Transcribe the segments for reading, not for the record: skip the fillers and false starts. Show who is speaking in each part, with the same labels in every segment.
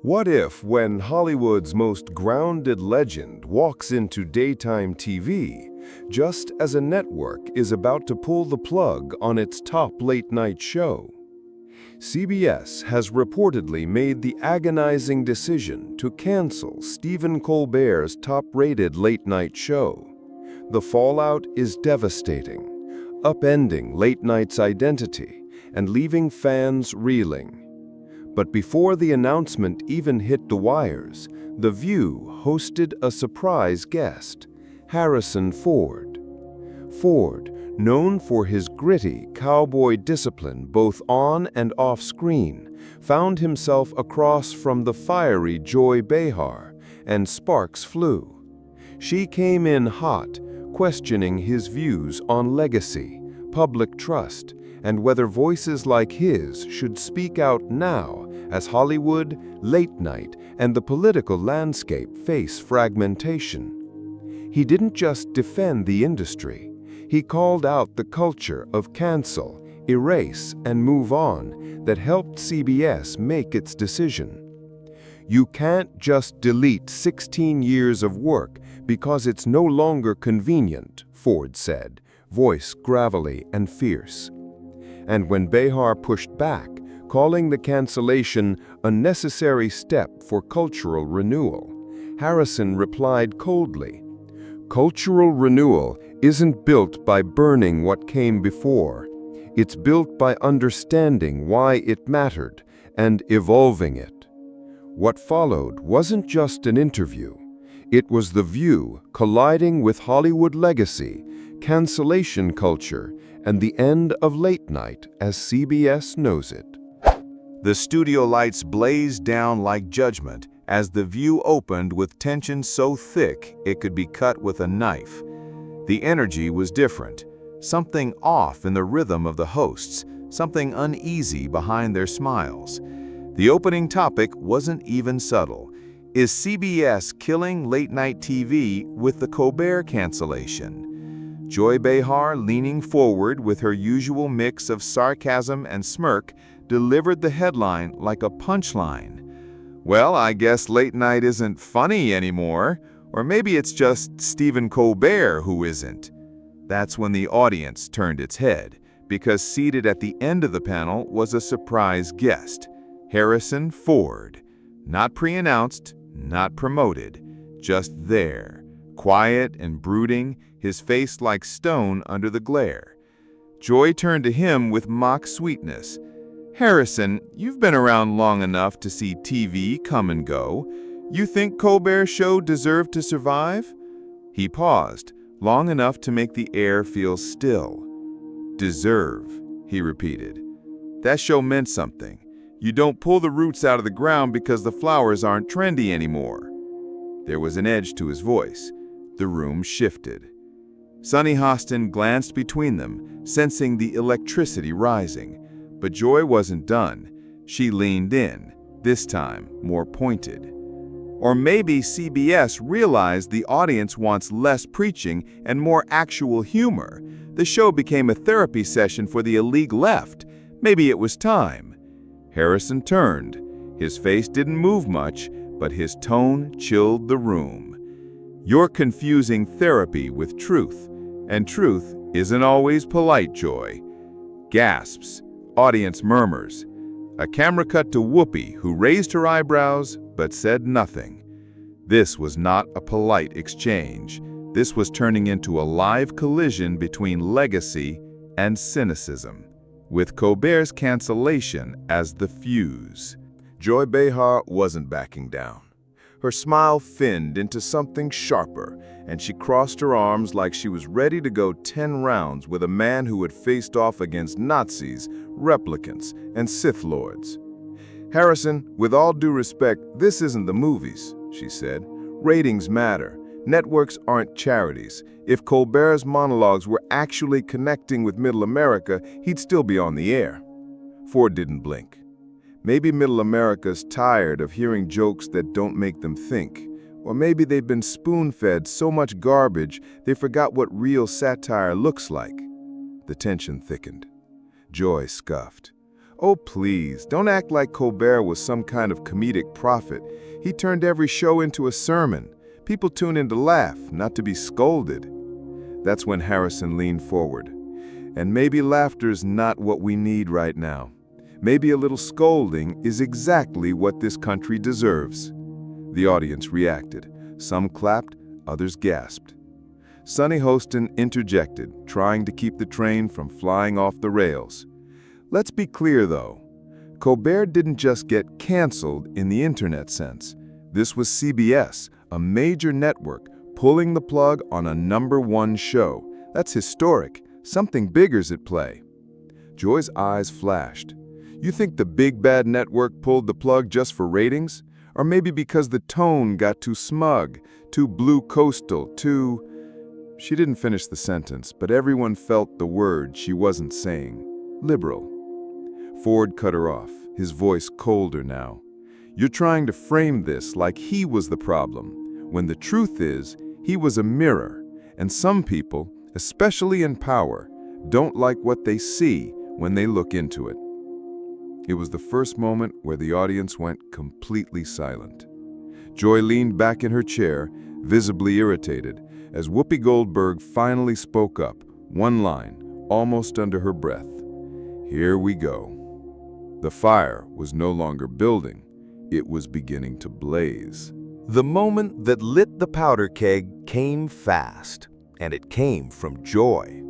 Speaker 1: What if, when Hollywood's most grounded legend walks into daytime TV, just as a network is about to pull the plug on its top late-night show? CBS has reportedly made the agonizing decision to cancel Stephen Colbert's top-rated late-night show. The fallout is devastating, upending late-night's identity and leaving fans reeling. But before the announcement even hit the wires, The View hosted a surprise guest, Harrison Ford. Ford, known for his gritty cowboy discipline both on and off screen, found himself across from the fiery Joy Behar, and sparks flew. She came in hot, questioning his views on legacy, public trust, and whether voices like his should speak out now as Hollywood, late night, and the political landscape face fragmentation. He didn't just defend the industry. He called out the culture of cancel, erase, and move on that helped CBS make its decision. You can't just delete 16 years of work because it's no longer convenient, Ford said, voice gravelly and fierce. And when Behar pushed back, calling the cancellation a necessary step for cultural renewal, Harrison replied coldly, "Cultural renewal isn't built by burning what came before. It's built by understanding why it mattered and evolving it." What followed wasn't just an interview. It was The View colliding with Hollywood legacy, cancellation culture, and the end of late night as CBS knows it.
Speaker 2: The studio lights blazed down like judgment as The View opened with tension so thick it could be cut with a knife. The energy was different, something off in the rhythm of the hosts, something uneasy behind their smiles. The opening topic wasn't even subtle. Is CBS killing late-night TV with the Colbert cancellation? Joy Behar, leaning forward with her usual mix of sarcasm and smirk, delivered the headline like a punchline. Well, I guess late night isn't funny anymore, or maybe it's just Stephen Colbert who isn't. That's when the audience turned its head, because seated at the end of the panel was a surprise guest, Harrison Ford. Not pre-announced, not promoted, just there, quiet and brooding, his face like stone under the glare. Joy turned to him with mock sweetness. "Harrison, you've been around long enough to see TV come and go. You think Colbert's show deserved to survive?" He paused, long enough to make the air feel still. "Deserve," he repeated. "That show meant something. You don't pull the roots out of the ground because the flowers aren't trendy anymore." There was an edge to his voice. The room shifted. Sonny Hostin glanced between them, sensing the electricity rising. But Joy wasn't done. She leaned in, this time more pointed. Or maybe CBS realized the audience wants less preaching and more actual humor. The show became a therapy session for the illeague left. Maybe it was time. Harrison turned. His face didn't move much, but his tone chilled the room. "You're confusing therapy with truth, and truth isn't always polite, Joy." Gasps. Audience murmurs. A camera cut to Whoopi, who raised her eyebrows but said nothing. This was not a polite exchange. This was turning into a live collision between legacy and cynicism, with Colbert's cancellation as the fuse. Joy Behar wasn't backing down. Her smile thinned into something sharper, and she crossed her arms like she was ready to go 10 rounds with a man who had faced off against Nazis, replicants, and Sith Lords. "Harrison, with all due respect, this isn't the movies," she said. "Ratings matter. Networks aren't charities. If Colbert's monologues were actually connecting with Middle America, he'd still be on the air." Ford didn't blink. Maybe Middle America's tired of hearing jokes that don't make them think. Or maybe they've been spoon-fed so much garbage they forgot what real satire looks like. The tension thickened. Joy scoffed.
Speaker 1: Oh, please, don't act like Colbert was some kind of comedic prophet. He turned every show into a sermon. People tune in to laugh, not to be scolded. That's when Harrison leaned forward. And maybe laughter's not what we need right now. Maybe a little scolding is exactly what this country deserves. The audience reacted. Some clapped, others gasped. Sonny Hostin interjected, trying to keep the train from flying off the rails. Let's be clear, though. Colbert didn't just get canceled in the internet sense. This was CBS, a major network, pulling the plug on a #1 show. That's historic. Something bigger's at play. Joy's eyes flashed. You think the big bad network pulled the plug just for ratings? Or maybe because the tone got too smug, too blue coastal, too... She didn't finish the sentence, but everyone felt the word she wasn't saying. Liberal. Ford cut her off, his voice colder now. You're trying to frame this like he was the problem, when the truth is, he was a mirror, and some people, especially in power, don't like what they see when they look into it. It was the first moment where the audience went completely silent. Joy leaned back in her chair, visibly irritated, as Whoopi Goldberg finally spoke up, one line, almost under her breath. Here we go. The fire was no longer building, it was beginning to blaze.
Speaker 3: The moment that lit the powder keg came fast, and it came from Joy.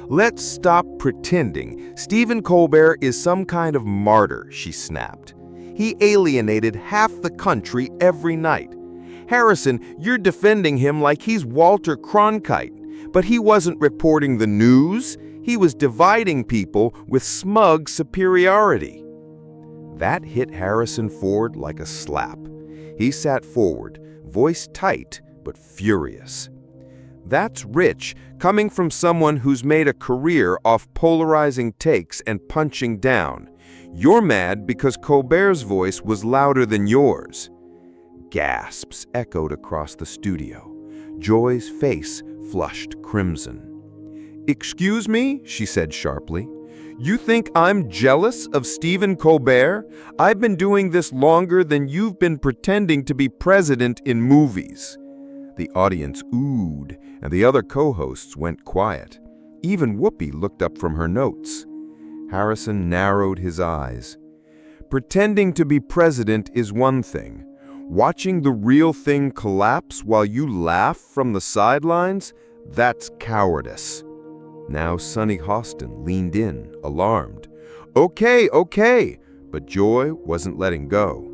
Speaker 3: Let's stop pretending Stephen Colbert is some kind of martyr, she snapped. He alienated half the country every night. Harrison, you're defending him like he's Walter Cronkite, but he wasn't reporting the news. He was dividing people with smug superiority. That hit Harrison Ford like a slap. He sat forward, voice tight but furious. That's rich, coming from someone who's made a career off polarizing takes and punching down. You're mad because Colbert's voice was louder than yours. Gasps echoed across the studio. Joy's face flushed crimson. Excuse me, she said sharply. You think I'm jealous of Stephen Colbert? I've been doing this longer than you've been pretending to be president in movies. The audience oohed, and the other co-hosts went quiet. Even Whoopi looked up from her notes. Harrison narrowed his eyes. Pretending to be president is one thing. Watching the real thing collapse while you laugh from the sidelines, that's cowardice. Now Sonny Hostin leaned in, alarmed. Okay, but Joy wasn't letting go.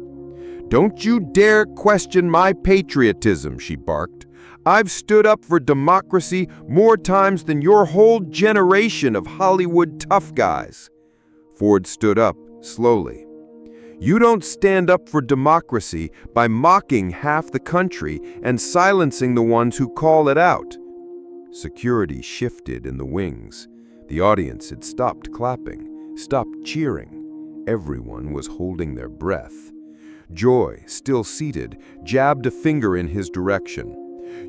Speaker 3: Don't you dare question my patriotism, she barked. I've stood up for democracy more times than your whole generation of Hollywood tough guys. Ford stood up, slowly. You don't stand up for democracy by mocking half the country and silencing the ones who call it out. Security shifted in the wings. The audience had stopped clapping, stopped cheering. Everyone was holding their breath. Joy, still seated, jabbed a finger in his direction.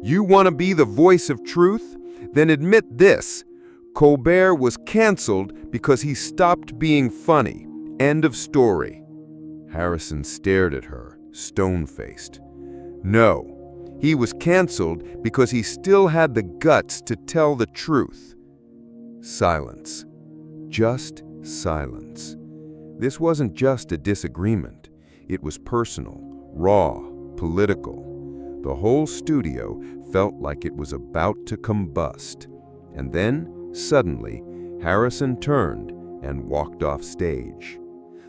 Speaker 3: You want to be the voice of truth? Then admit this. Colbert was canceled because he stopped being funny. End of story. Harrison stared at her, stone-faced. No. He was canceled because he still had the guts to tell the truth. Silence. Just silence. This wasn't just a disagreement. It was personal, raw, political. The whole studio felt like it was about to combust. And then, suddenly, Harrison turned and walked off stage.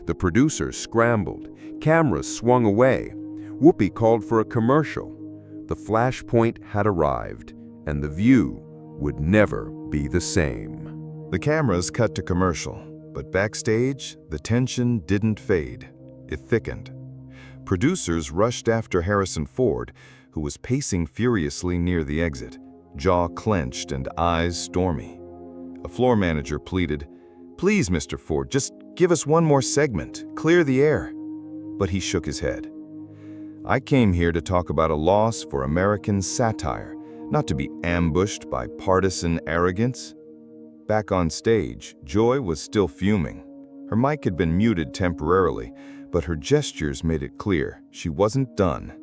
Speaker 3: The producers scrambled. Cameras swung away. Whoopi called for a commercial. The Flashpoint had arrived, and the view would never be the same.
Speaker 1: The cameras cut to commercial, but backstage, the tension didn't fade. It thickened. Producers rushed after Harrison Ford, who was pacing furiously near the exit, jaw clenched and eyes stormy. A floor manager pleaded, "Please, Mr. Ford, just give us one more segment, clear the air." But he shook his head. I came here to talk about a loss for American satire, not to be ambushed by partisan arrogance. Back on stage, Joy was still fuming. Her mic had been muted temporarily, but her gestures made it clear she wasn't done.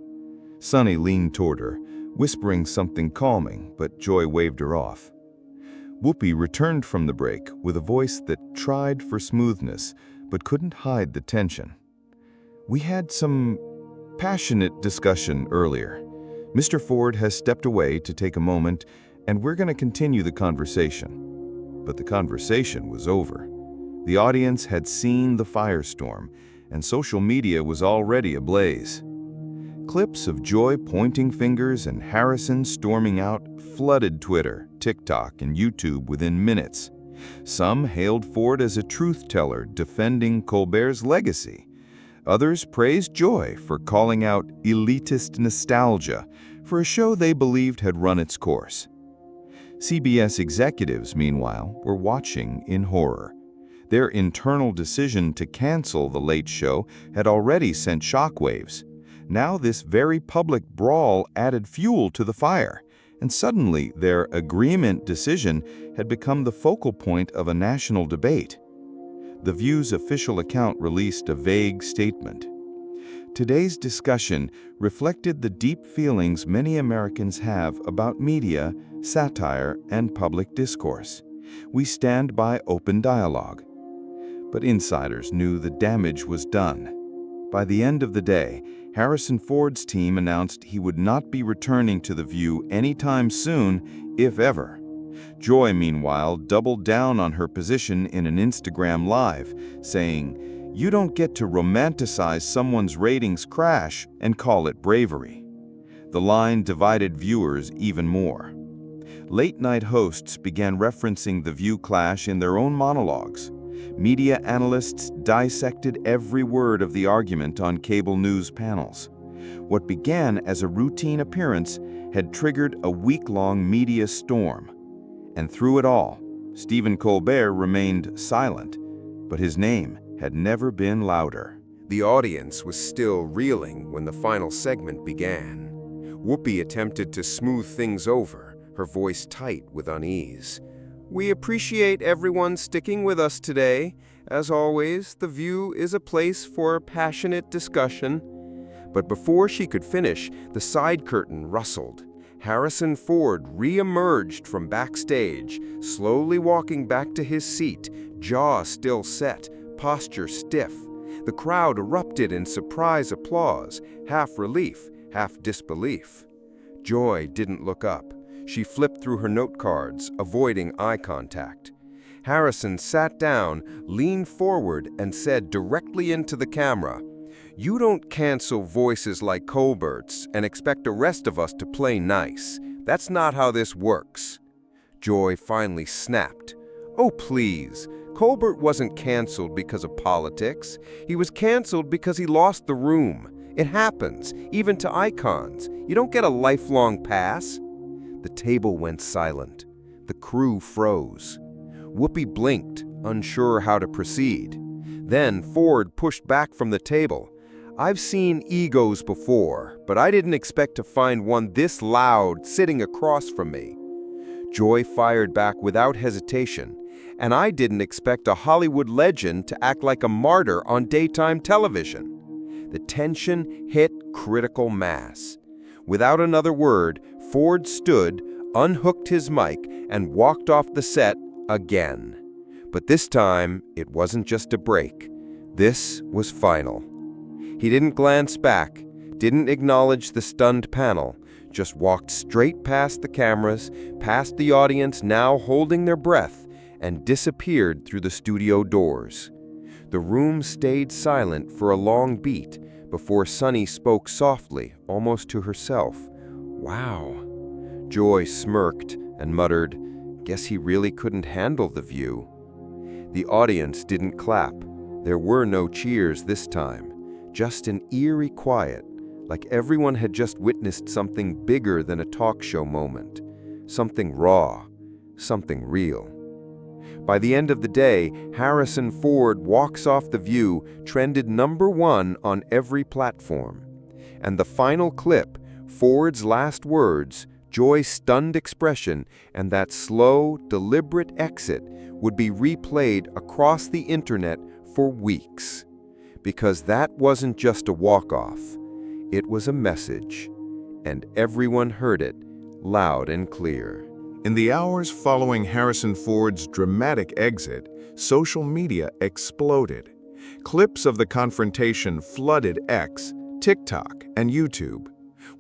Speaker 1: Sunny leaned toward her, whispering something calming, but Joy waved her off. Whoopi returned from the break with a voice that tried for smoothness, but couldn't hide the tension. "We had some passionate discussion earlier. Mr. Ford has stepped away to take a moment, and we're going to continue the conversation." But the conversation was over. The audience had seen the firestorm, and social media was already ablaze. Clips of Joy pointing fingers and Harrison storming out flooded Twitter, TikTok, and YouTube within minutes. Some hailed Ford as a truth-teller defending Colbert's legacy. Others praised Joy for calling out elitist nostalgia for a show they believed had run its course. CBS executives, meanwhile, were watching in horror. Their internal decision to cancel The Late Show had already sent shockwaves. Now this very public brawl added fuel to the fire, and suddenly their agreement decision had become the focal point of a national debate. The View's official account released a vague statement. Today's discussion reflected the deep feelings many Americans have about media, satire, and public discourse. We stand by open dialogue. But insiders knew the damage was done. By the end of the day, Harrison Ford's team announced he would not be returning to The View anytime soon, if ever. Joy, meanwhile, doubled down on her position in an Instagram Live, saying, "You don't get to romanticize someone's ratings crash and call it bravery." The line divided viewers even more. Late-night hosts began referencing the View clash in their own monologues. Media analysts dissected every word of the argument on cable news panels. What began as a routine appearance had triggered a week-long media storm. And through it all, Stephen Colbert remained silent, but his name had never been louder.
Speaker 3: The audience was still reeling when the final segment began. Whoopi attempted to smooth things over, her voice tight with unease. "We appreciate everyone sticking with us today. As always, The View is a place for passionate discussion." But before she could finish, the side curtain rustled. Harrison Ford re-emerged from backstage, slowly walking back to his seat, jaw still set, posture stiff. The crowd erupted in surprise applause, half relief, half disbelief. Joy didn't look up. She flipped through her note cards, avoiding eye contact. Harrison sat down, leaned forward, and said directly into the camera, "You don't cancel voices like Colbert's and expect the rest of us to play nice. That's not how this works." Joy finally snapped. "Oh, please. Colbert wasn't canceled because of politics. He was canceled because he lost the room. It happens, even to icons. You don't get a lifelong pass." The table went silent. The crew froze. Whoopi blinked, unsure how to proceed. Then Ford pushed back from the table. "I've seen egos before, but I didn't expect to find one this loud sitting across from me." Joy fired back without hesitation. "And I didn't expect a Hollywood legend to act like a martyr on daytime television." The tension hit critical mass. Without another word, Ford stood, unhooked his mic, and walked off the set again. But this time, it wasn't just a break. This was final. He didn't glance back, didn't acknowledge the stunned panel, just walked straight past the cameras, past the audience now holding their breath, and disappeared through the studio doors. The room stayed silent for a long beat before Sunny spoke softly, almost to herself. "Wow." Joy smirked and muttered, "Guess he really couldn't handle The View." The audience didn't clap. There were no cheers this time, just an eerie quiet, like everyone had just witnessed something bigger than a talk show moment, something raw, something real. By the end of the day, Harrison Ford Walks Off The View trended #1 on every platform. And the final clip, Ford's last words, Joy's stunned expression, and that slow, deliberate exit would be replayed across the internet for weeks. Because that wasn't just a walk-off. It was a message, and everyone heard it loud and clear.
Speaker 2: In the hours following Harrison Ford's dramatic exit, social media exploded. Clips of the confrontation flooded X, TikTok, and YouTube.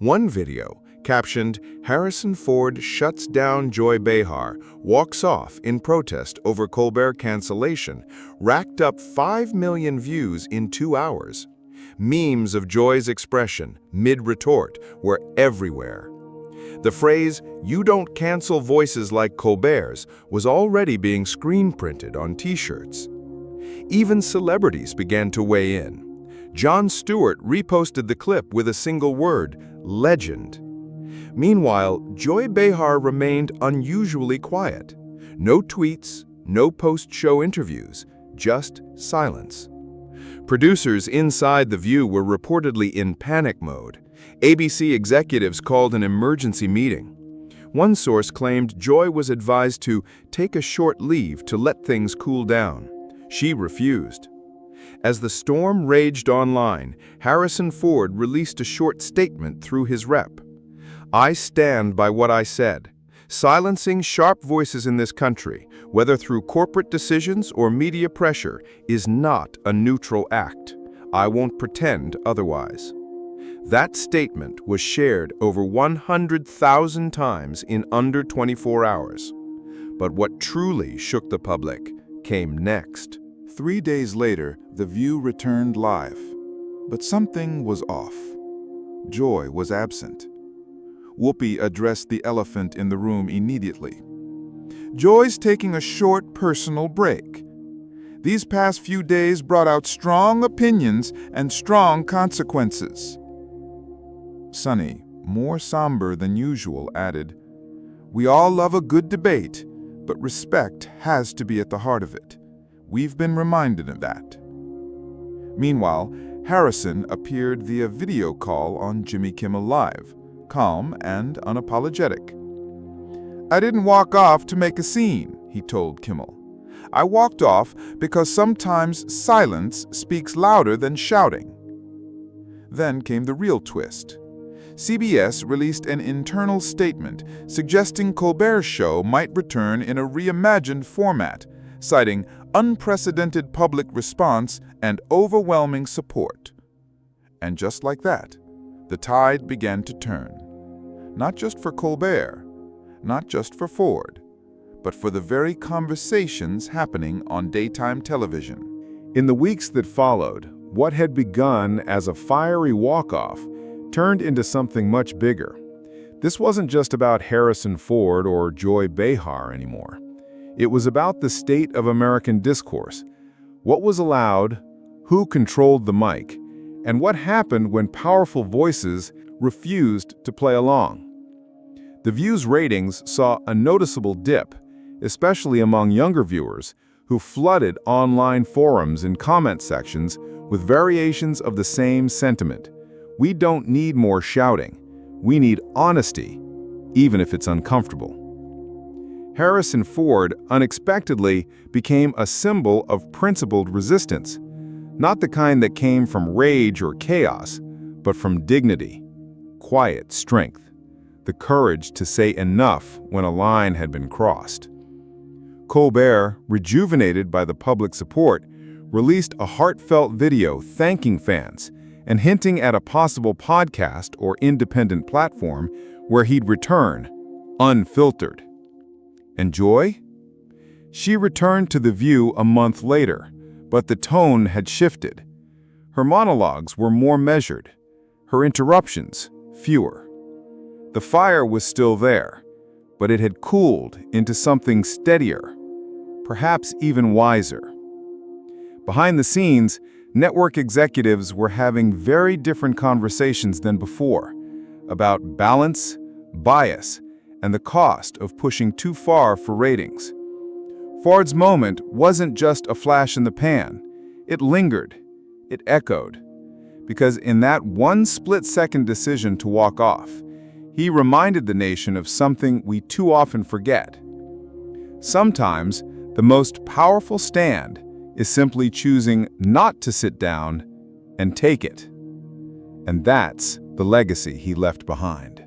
Speaker 2: One video, captioned, "Harrison Ford shuts down Joy Behar, walks off in protest over Colbert cancellation," racked up 5 million views in 2 hours. Memes of Joy's expression, mid-retort, were everywhere. The phrase, "You don't cancel voices like Colbert's," was already being screen-printed on T-shirts. Even celebrities began to weigh in. Jon Stewart reposted the clip with a single word, "legend." Meanwhile, Joy Behar remained unusually quiet. No tweets, no post-show interviews, just silence. Producers inside The View were reportedly in panic mode. ABC executives called an emergency meeting. One source claimed Joy was advised to take a short leave to let things cool down. She refused. As the storm raged online, Harrison Ford released a short statement through his rep. "I stand by what I said. Silencing sharp voices in this country, whether through corporate decisions or media pressure, is not a neutral act. I won't pretend otherwise." That statement was shared over 100,000 times in under 24 hours. But what truly shook the public came next.
Speaker 4: 3 days later, The View returned live. But something was off. Joy was absent. Whoopi addressed the elephant in the room immediately. "Joy's taking a short personal break. These past few days brought out strong opinions and strong consequences." Sunny, more somber than usual, added, "We all love a good debate, but respect has to be at the heart of it. We've been reminded of that." Meanwhile, Harrison appeared via video call on Jimmy Kimmel Live, calm and unapologetic. "I didn't walk off to make a scene," he told Kimmel. "I walked off because sometimes silence speaks louder than shouting." Then came the real twist. CBS released an internal statement suggesting Colbert's show might return in a reimagined format, citing unprecedented public response and overwhelming support. And just like that, the tide began to turn. Not just for Colbert, not just for Ford, but for the very conversations happening on daytime television.
Speaker 1: In the weeks that followed, what had begun as a fiery walk-off turned into something much bigger. This wasn't just about Harrison Ford or Joy Behar anymore. It was about the state of American discourse, what was allowed, who controlled the mic, and what happened when powerful voices refused to play along. The View's ratings saw a noticeable dip, especially among younger viewers who flooded online forums and comment sections with variations of the same sentiment. We don't need more shouting. We need honesty, even if it's uncomfortable. Harrison Ford unexpectedly became a symbol of principled resistance, not the kind that came from rage or chaos, but from dignity, quiet strength, the courage to say enough when a line had been crossed. Colbert, rejuvenated by the public support, released a heartfelt video thanking fans and hinting at a possible podcast or independent platform where he'd return, unfiltered. And Joy? She returned to The View a month later, but the tone had shifted. Her monologues were more measured, her interruptions fewer. The fire was still there, but it had cooled into something steadier, perhaps even wiser. Behind the scenes, network executives were having very different conversations than before about balance, bias, and the cost of pushing too far for ratings. Ford's moment wasn't just a flash in the pan. It lingered. It echoed. Because in that one split-second decision to walk off, he reminded the nation of something we too often forget. Sometimes, the most powerful stand
Speaker 5: is simply choosing not to sit down and take it. And that's the legacy he left behind.